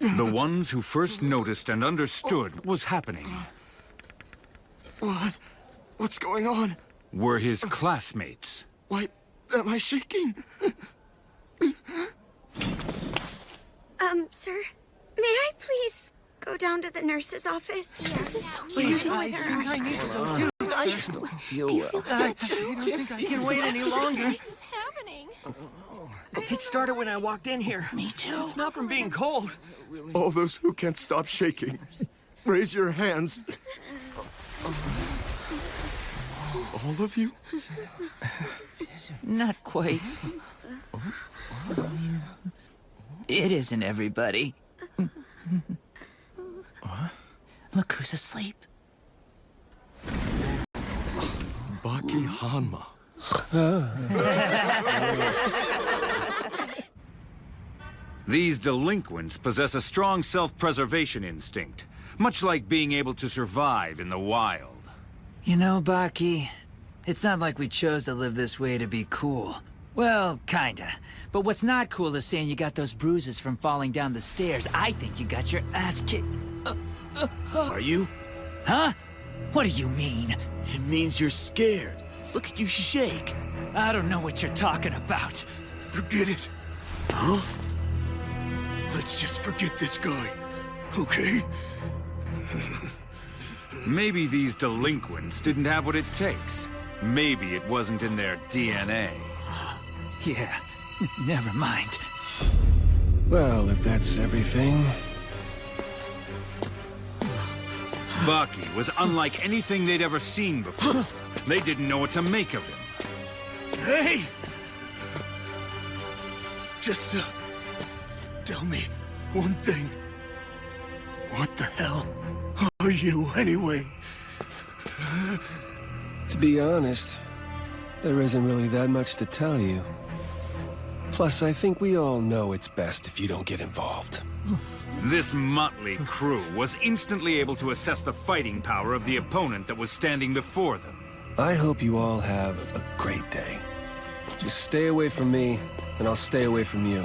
The ones who first noticed and understood what was happening What? What's going on? were his classmates. Why am I shaking? Sir, may I please go down to the nurse's office? Yes. Please, I think I need to go too. I just don't feel well. I don't think I can wait any longer. What's happening? It started when I walked in here. Me too. It's not from being cold. All those who can't stop shaking, raise your hands. All of you? Not quite. It isn't everybody. Look who's asleep. Baki Hanma. These delinquents possess a strong self-preservation instinct, much like being able to survive in the wild. You know, Baki, it's not like we chose to live this way to be cool. Well, kinda. But what's not cool is saying you got those bruises from falling down the stairs. I think you got your ass kicked. Are you? Huh? What do you mean? It means you're scared. Look at you shake. I don't know what you're talking about. Forget it. Huh? Let's just forget this guy, okay? Maybe these delinquents didn't have what it takes. Maybe it wasn't in their DNA. Yeah, never mind. Well, if that's everything... Baki was unlike anything they'd ever seen before. They didn't know what to make of him. Hey! Just, tell me one thing. What the hell are you, anyway? To be honest, there isn't really that much to tell you. Plus, I think we all know it's best if you don't get involved. This motley crew was instantly able to assess the fighting power of the opponent that was standing before them. I hope you all have a great day. Just stay away from me, and I'll stay away from you.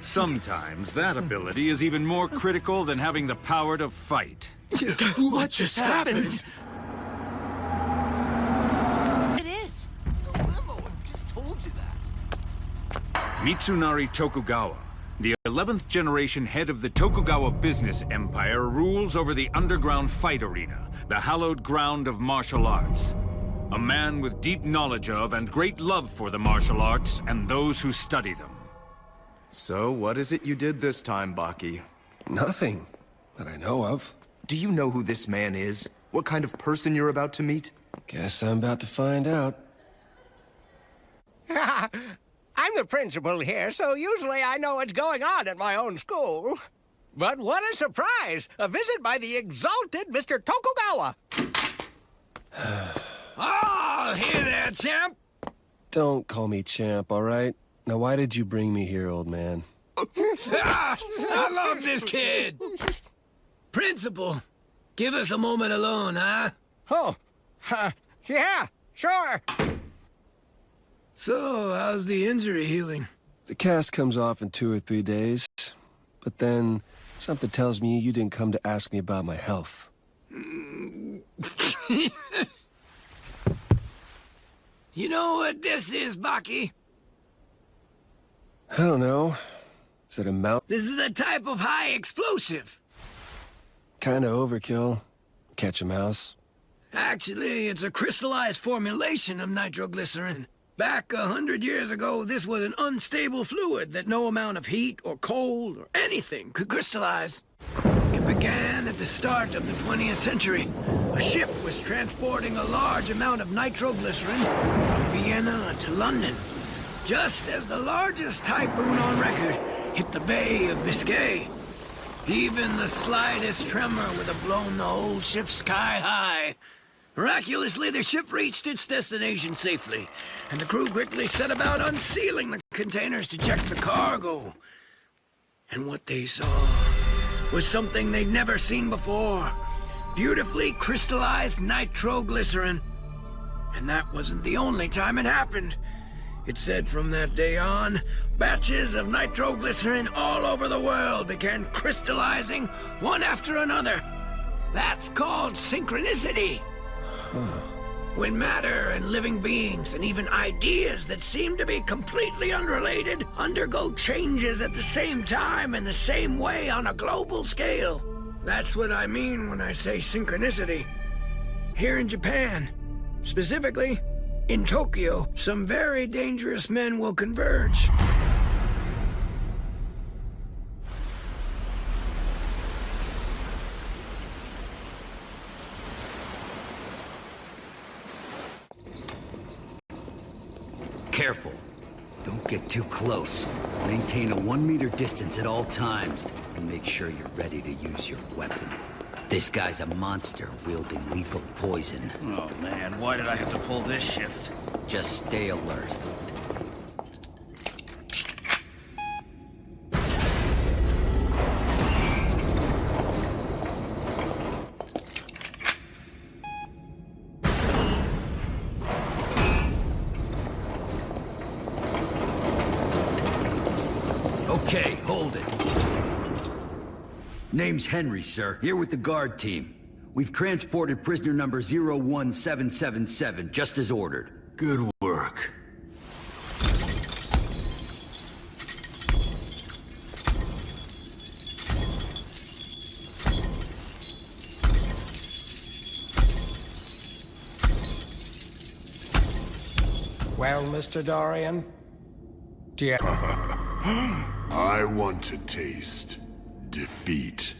Sometimes that ability is even more critical than having the power to fight. What just happened? It is. It's a limo. I just told you that. Mitsunari Tokugawa, the 11th generation head of the Tokugawa business empire, rules over the underground fight arena, the hallowed ground of martial arts. A man with deep knowledge of and great love for the martial arts and those who study them. So, what is it you did this time, Baki? Nothing that I know of. Do you know who this man is? What kind of person you're about to meet? Guess I'm about to find out. I'm the principal here, so usually I know what's going on at my own school. But what a surprise! A visit by the exalted Mr. Tokugawa! Oh, hey there, champ! Don't call me champ, all right? Now, why did you bring me here, old man? I love this kid! Principal, give us a moment alone, huh? Oh, yeah, sure. So, how's the injury healing? The cast comes off in 2 or 3 days, but then something tells me you didn't come to ask me about my health. You know what this is, Baki? I don't know. Is it a mount? This is a type of high explosive. Kinda overkill. Catch a mouse. Actually, it's a crystallized formulation of nitroglycerin. Back 100 years ago, this was an unstable fluid that no amount of heat or cold or anything could crystallize. It began at the start of the 20th century. A ship was transporting a large amount of nitroglycerin from Vienna to London, just as the largest typhoon on record hit the Bay of Biscay. Even the slightest tremor would have blown the whole ship sky high. Miraculously, the ship reached its destination safely, and the crew quickly set about unsealing the containers to check the cargo. And what they saw was something they'd never seen before. Beautifully crystallized nitroglycerin. And that wasn't the only time it happened. It said from that day on, batches of nitroglycerin all over the world began crystallizing one after another. That's called synchronicity. When matter and living beings and even ideas that seem to be completely unrelated undergo changes at the same time in the same way on a global scale. That's what I mean when I say synchronicity. Here in Japan, specifically, in Tokyo, some very dangerous men will converge. Careful. Don't get too close. Maintain a 1 meter distance at all times, and make sure you're ready to use your weapon. This guy's a monster wielding lethal poison. Oh man, why did I have to pull this shift? Just stay alert. Okay, hold it. Name's Henry, sir. Here with the guard team. We've transported prisoner number 01777, just as ordered. Good work. Well, Mr. Dorian? Do you... I want to taste defeat.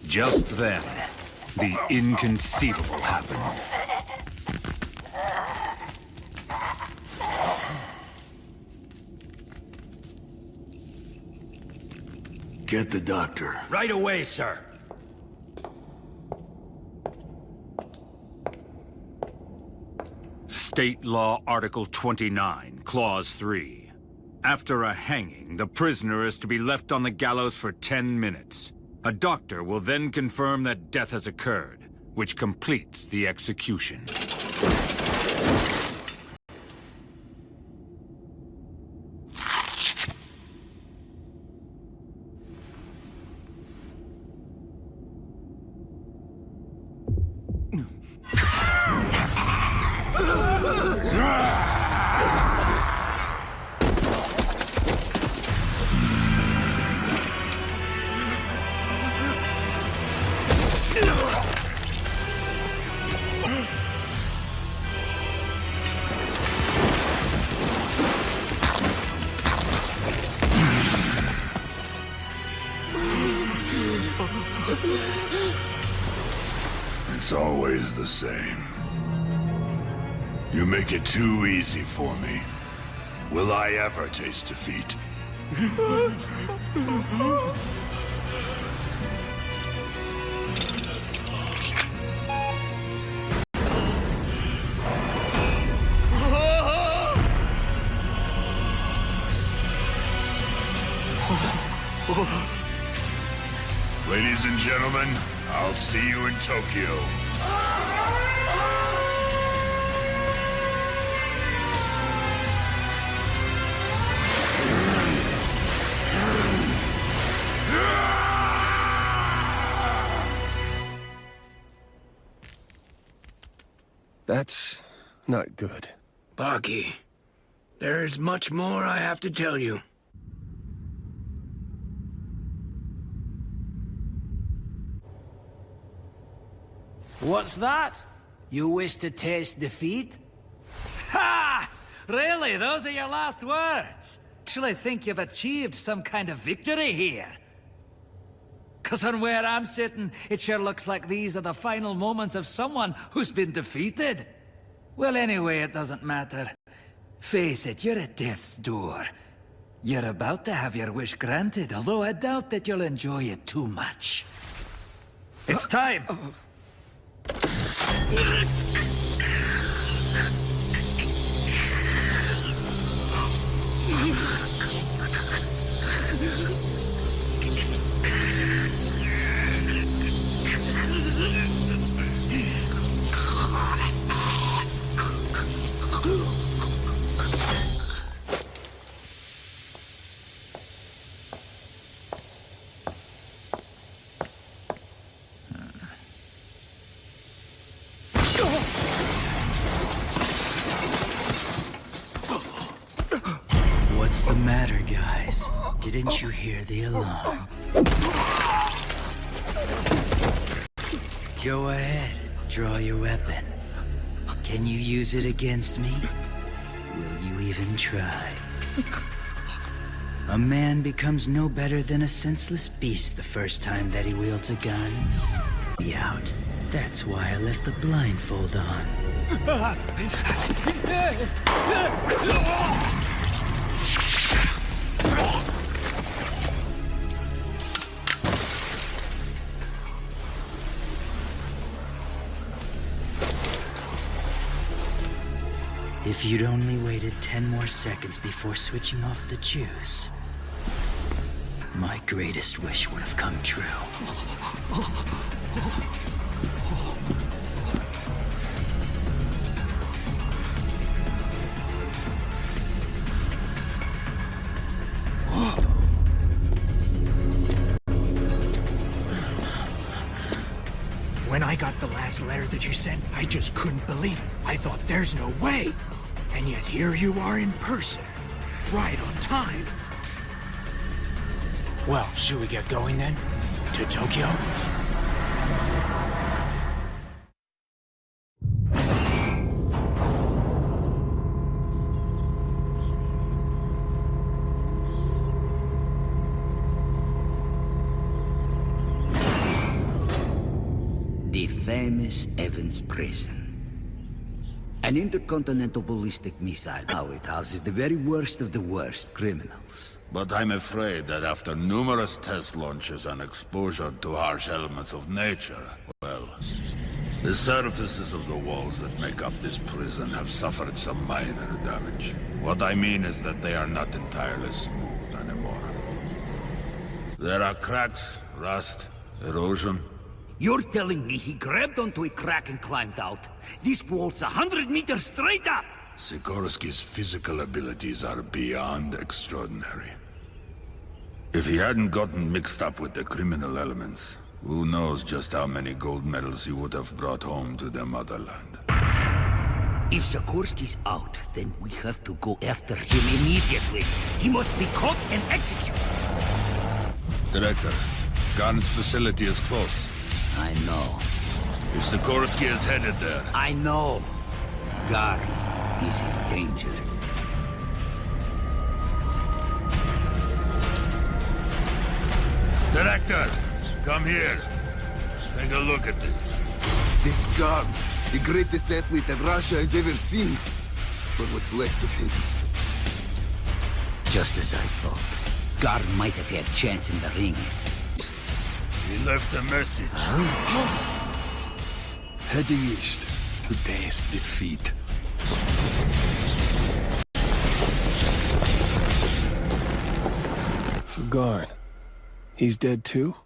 Just then, the inconceivable happened. Get the doctor. Right away, sir. State Law Article 29, Clause 3. After a hanging, the prisoner is to be left on the gallows for 10 minutes. A doctor will then confirm that death has occurred, which completes the execution. It's always the same. You make it too easy for me. Will I ever taste defeat? Ladies and gentlemen, I'll see you in Tokyo. That's not good. Baki, there's much more I have to tell you. What's that? You wish to taste defeat? Ha! Really? Those are your last words? Actually think you've achieved some kind of victory here. 'Cause on where I'm sitting, it sure looks like these are the final moments of someone who's been defeated. Well, anyway, it doesn't matter. Face it, you're at death's door. You're about to have your wish granted, although I doubt that you'll enjoy it too much. It's time! Didn't you hear the alarm? Go ahead. Draw your weapon. Can you use it against me? Will you even try? A man becomes no better than a senseless beast the first time that he wields a gun. Be out. That's why I left the blindfold on. If you'd only waited 10 more seconds before switching off the juice, my greatest wish would have come true. When I got the last letter that you sent, I just couldn't believe it. I thought there's no way. And yet here you are in person. Right on time. Well, should we get going then? To Tokyo? The famous Evans Prison. An intercontinental ballistic missile. Now it houses the very worst of the worst criminals. But I'm afraid that after numerous test launches and exposure to harsh elements of nature, well, the surfaces of the walls that make up this prison have suffered some minor damage. What I mean is that they are not entirely smooth anymore. There are cracks, rust, erosion. You're telling me he grabbed onto a crack and climbed out? This wall's 100 meters straight up! Sikorsky's physical abilities are beyond extraordinary. If he hadn't gotten mixed up with the criminal elements, who knows just how many gold medals he would have brought home to their motherland. If Sikorsky's out, then we have to go after him immediately. He must be caught and executed. Director, Garnett's facility is close. I know. If Sikorsky is headed there... I know. Garn is in danger. Director, come here. Take a look at this. That's Garn, the greatest athlete that Russia has ever seen. But what's left of him? Just as I thought. Garn might have had chance in the ring. He left a message. Heading east to day's defeat. So Garn, he's dead too?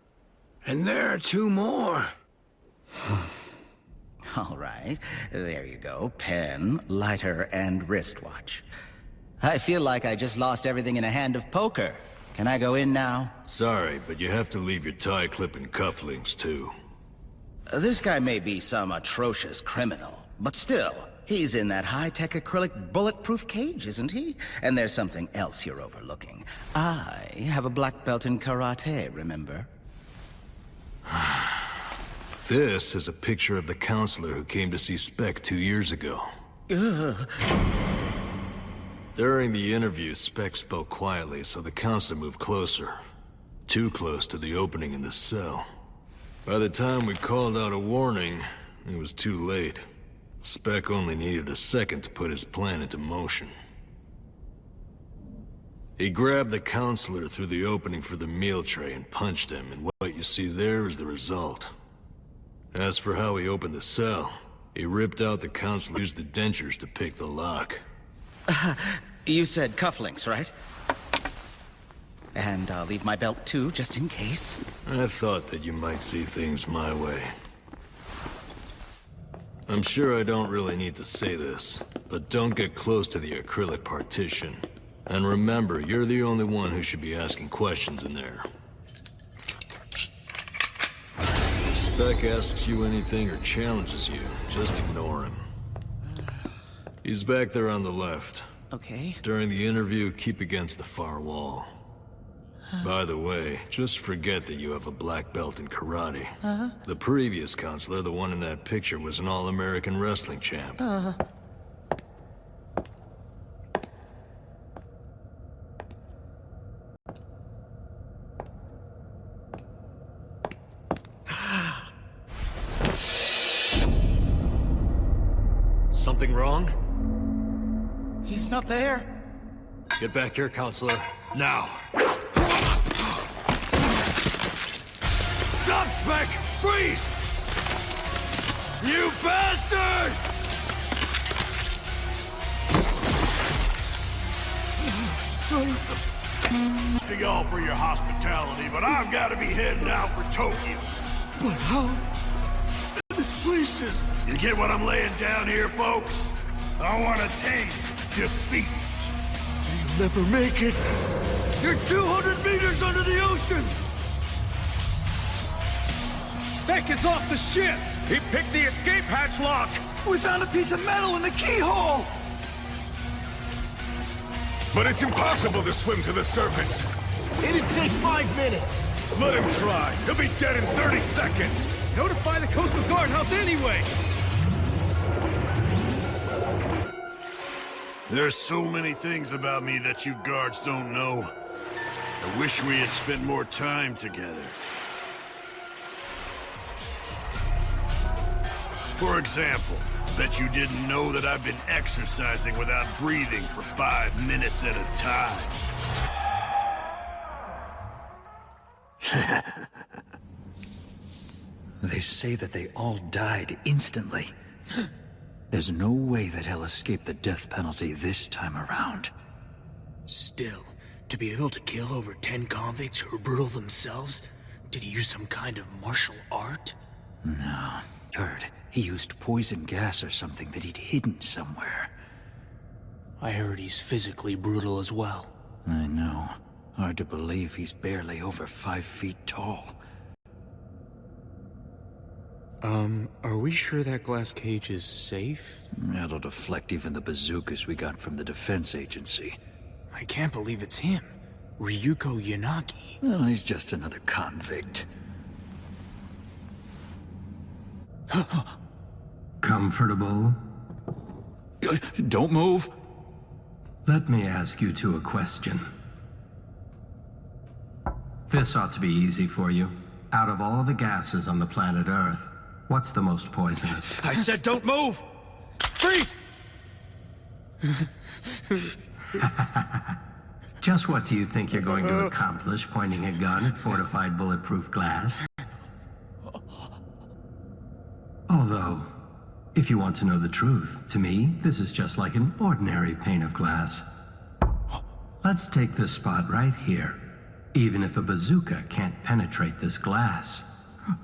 And there are two more. All right, there you go. Pen, lighter, and wristwatch. I feel like I just lost everything in a hand of poker. Can I go in now? Sorry, but you have to leave your tie clip and cufflinks, too. This guy may be some atrocious criminal, but still, he's in that high-tech acrylic bulletproof cage, isn't he? And there's something else you're overlooking. I have a black belt in karate, remember? This is a picture of the counselor who came to see Speck 2 years ago. Ugh. During the interview, Speck spoke quietly, so the counselor moved closer. Too close to the opening in the cell. By the time we called out a warning, it was too late. Speck only needed a second to put his plan into motion. He grabbed the counselor through the opening for the meal tray and punched him, and what you see there is the result. As for how he opened the cell, he ripped out the counselor, used the dentures to pick the lock. You said cufflinks, right? And I'll leave my belt too, just in case. I thought that you might see things my way. I'm sure I don't really need to say this, but don't get close to the acrylic partition. And remember, you're the only one who should be asking questions in there. If Speck asks you anything or challenges you, just ignore him. He's back there on the left. Okay. During the interview, keep against the far wall. By the way, just forget that you have a black belt in karate. The previous counselor, the one in that picture, was an all-American wrestling champ. Something wrong? He's not there. Get back here, counselor. Now! Stop, Spec! Freeze! You bastard! To y'all for your hospitality, but I've got to be heading out for Tokyo. But how? This place is... You get what I'm laying down here, folks? I want to taste defeat. You'll never make it. You're 200 meters under the ocean! Spec is off the ship! He picked the escape hatch lock! We found a piece of metal in the keyhole! But it's impossible to swim to the surface. It'd take 5 minutes. Let him try. He'll be dead in 30 seconds. Notify the Coastal Guardhouse anyway! There's so many things about me that you guards don't know. I wish we had spent more time together. For example, bet you didn't know that I've been exercising without breathing for 5 minutes at a time. They say that they all died instantly. There's no way that he'll escape the death penalty this time around. Still, to be able to kill over 10 convicts who were brutal themselves, did he use some kind of martial art? No. Heard he used poison gas or something that he'd hidden somewhere. I heard he's physically brutal as well. I know. Hard to believe he's barely over 5 feet tall. Are we sure that glass cage is safe? It'll deflect even the bazookas we got from the defense agency. I can't believe it's him. Ryuko Yanagi. Well, he's just another convict. Comfortable? Don't move. Let me ask you two a question. This ought to be easy for you. Out of all the gases on the planet Earth, what's the most poisonous? I said don't move! Freeze! Just what do you think you're going to accomplish pointing a gun at fortified bulletproof glass? Although, if you want to know the truth, to me, this is just like an ordinary pane of glass. Let's take this spot right here. Even if a bazooka can't penetrate this glass.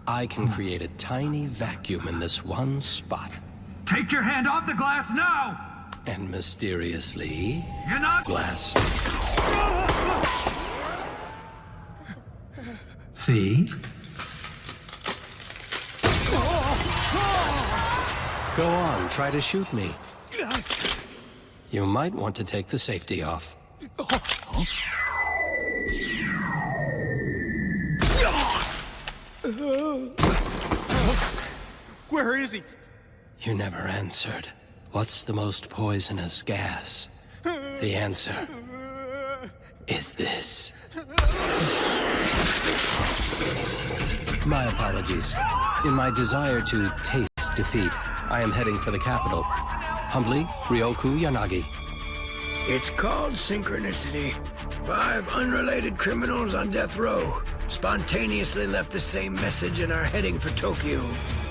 I can create a tiny vacuum in this one spot. Take your hand off the glass now! And mysteriously... You're not... Glass. See? Go on, try to shoot me. You might want to take the safety off. Where is he? You never answered. What's the most poisonous gas? The answer is this. My apologies. In my desire to taste defeat, I am heading for the capital. Humbly, Ryoku Yanagi. It's called synchronicity. 5 unrelated criminals on death row spontaneously left the same message and are heading for Tokyo.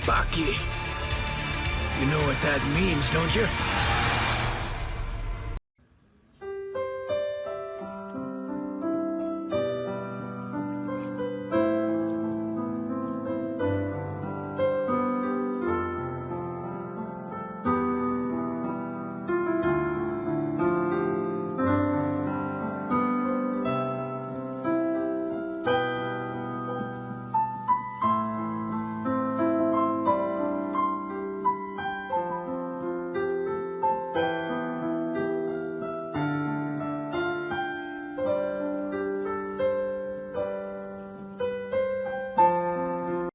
Baki. You know what that means, don't you?